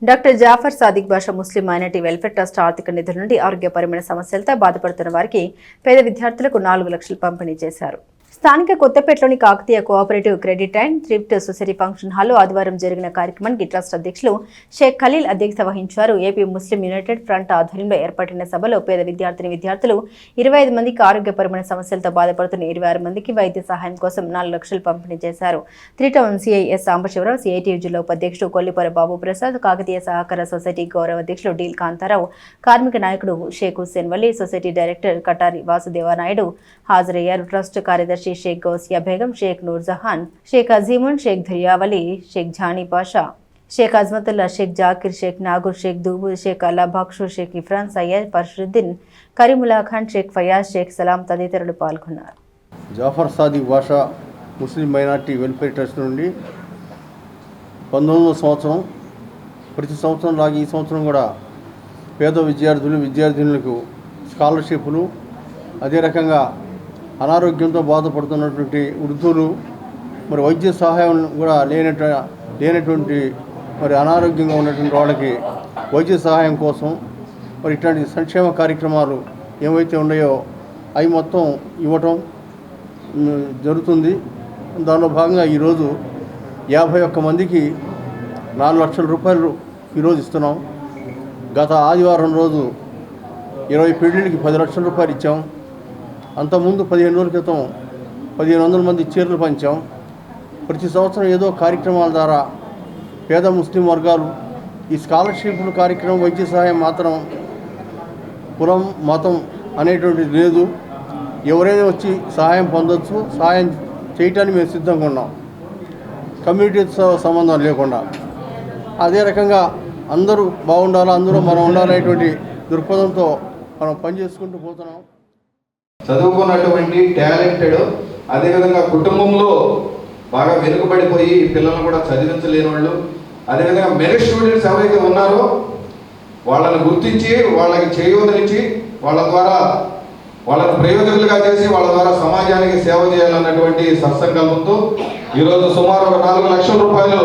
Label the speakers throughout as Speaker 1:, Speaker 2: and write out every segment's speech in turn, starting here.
Speaker 1: Doctor Jafar Sadiq బాషా ముస్లిం minority welfare trust ఆర్థిక నిధుల నుండి ఆరోగ్యపరమైన సమస్యలతో బాధపడుతున్న వారికి పేద విద్యార్థులకు 4 లక్షలు పంపిణీ చేశారు. స్థానిక కొత్తపేటలోని Kakatiya cooperative credit and thrift society function హాల్లో ఆదివారం జరిగిన కార్యక్రమానికి ట్రస్ట్ అధ్యక్షులు షేక్ ఖలీల్ అధ్యక్షత వహించారు. ఏపీ ముస్లిం యునైటెడ్ ఫ్రంట్ ఆధ్వర్యంలో ఏర్పాటైన సభలో పేద విద్యార్థులు 25 మందికి ఆరోగ్యపరమైన సమస్యలతో బాధపడుతున్న 26 మందికి వైద్య సహాయం కోసం 4 లక్షలు పంపిణీ చేశారు. 3 టౌన్ సిఐఎస్ సాంబశివరావు, సిఐటియు జిల్లా ఉపాధ్యక్షుడు కొల్లిపర బాబు ప్రసాద్, కాకతీయ సహకార సొసైటీ గౌరవ అధ్యక్షులు డీల్ కాంతారావు, కార్మిక నాయకుడు షేక్ హుస్సేన్ వలీ, సొసైటీ డైరెక్టర్ కటారి వాసుదేవనాయుడు హాజరయ్యారు. ట్రస్ట్ కార్యదర్శి షేక్ గౌసియా బేగం, షేక్ నూర్జహాన్, షేక్ అజీమున్, షేక్ ధరియావలి, షేక్ జానీ పాషా, షేక్ అజ్మతుల్లా, షేక్ జాకిర్, షేక్ నాగూర్, షేక్ దూబు, షేక్ అల్లా బక్షు, షేక్ ఇఫ్రాన్, సయ్యద్ ఫర్షుద్దీన్, కరీముల్లా ఖాన్, షేక్ ఫయాజ్, షేక్ సలాం తదితరులు పాల్గొన్నారు.
Speaker 2: జాఫర్ సాదిక్ బాషా ముస్లిం మైనార్టీ వెల్ఫేర్ ట్రస్ట్ నుండి 19వ సంవత్సరం ప్రతి సంవత్సరం లాగా ఈ సంవత్సరం కూడా పేద విద్యార్థినులకు స్కాలర్షిప్లు, అదే రకంగా అనారోగ్యంతో బాధపడుతున్నటువంటి వృద్ధులు, మరి వైద్య సహాయం కూడా లేనటువంటి మరి అనారోగ్యంగా ఉన్నటువంటి వాళ్ళకి వైద్య సహాయం కోసం మరి ఇట్లాంటి సంక్షేమ కార్యక్రమాలు ఏవైతే ఉన్నాయో అవి మొత్తం ఇవ్వటం జరుగుతుంది. దానిలో భాగంగా ఈరోజు 51 మందికి 4 లక్షల రూపాయలు ఈరోజు ఇస్తున్నాం. గత ఆదివారం రోజు 20 పెళ్లిళ్ళకి 10 లక్షల రూపాయలు ఇచ్చాం. అంతకుముందు 15 రోజుల క్రితం 1500 మంది చీరలు పంచాం. ప్రతి సంవత్సరం ఏదో కార్యక్రమాల ద్వారా పేద ముస్లిం వర్గాలు ఈ స్కాలర్షిప్లు కార్యక్రమం, వైద్య సహాయం మాత్రం కులం మతం అనేటువంటిది లేదు. ఎవరైనా వచ్చి సహాయం పొందొచ్చు, సహాయం చేయటానికి మేము సిద్ధంగా ఉన్నాం, కమ్యూనిటీతో సంబంధం లేకుండా. అదే రకంగా అందరూ బాగుండాలి, అందరూ మనం ఉండాలనేటువంటి దృక్పథంతో మనం పనిచేసుకుంటూ పోతున్నాం.
Speaker 3: చదువుకున్నటువంటి టాలెంటెడ్, అదేవిధంగా కుటుంబంలో బాగా వెనుకబడిపోయి పిల్లలను కూడా చదివించలేని వాళ్ళు, అదేవిధంగా మెరిట్ స్టూడెంట్స్ ఎవరైతే ఉన్నారో వాళ్ళని గుర్తించి వాళ్ళకి చేయూతనిచ్చి వాళ్ళ ద్వారా వాళ్ళని ప్రయోజకులుగా చేసి వాళ్ళ ద్వారా సమాజానికి సేవ చేయాలన్నటువంటి సత్సంకల్పంతో ఈరోజు సుమారు ఒక 4 లక్షల రూపాయలు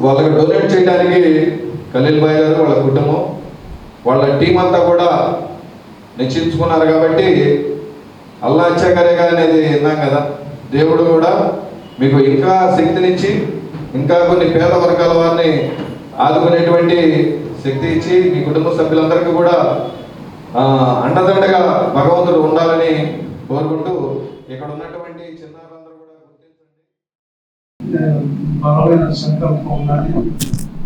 Speaker 3: వాళ్ళకి డొనేట్ చేయడానికి ఖలీల్ భాయ్ గారు, వాళ్ళ కుటుంబం, వాళ్ళ టీం అంతా కూడా నిశ్చయించుకున్నారు. కాబట్టి అల్లా ఇచ్చాకరే అనేది విన్నాం కదా, దేవుడు కూడా మీకు ఇంకా శక్తినిచ్చి ఇంకా కొన్ని పేద వర్గాల వారిని ఆదుకునేటువంటి శక్తి ఇచ్చి మీ కుటుంబ సభ్యులందరికీ కూడా అండదండగా భగవంతుడు ఉండాలని కోరుకుంటూ ఇక్కడ ఉన్నటువంటి చిన్నారులందరూ కూడా గుర్తించండి.
Speaker 4: బలమైన సంకల్పం ఉండాలి,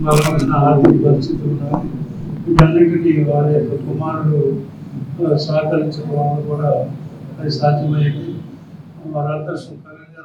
Speaker 4: బలమైన ఆర్థిక పరిస్థితి ఉండాలి. వీటన్నిటికీ వారి యొక్క కుమారుడు సహకరించడం వల్ల కూడా అది సాధ్యమైంది. వారంతా సుఖంగా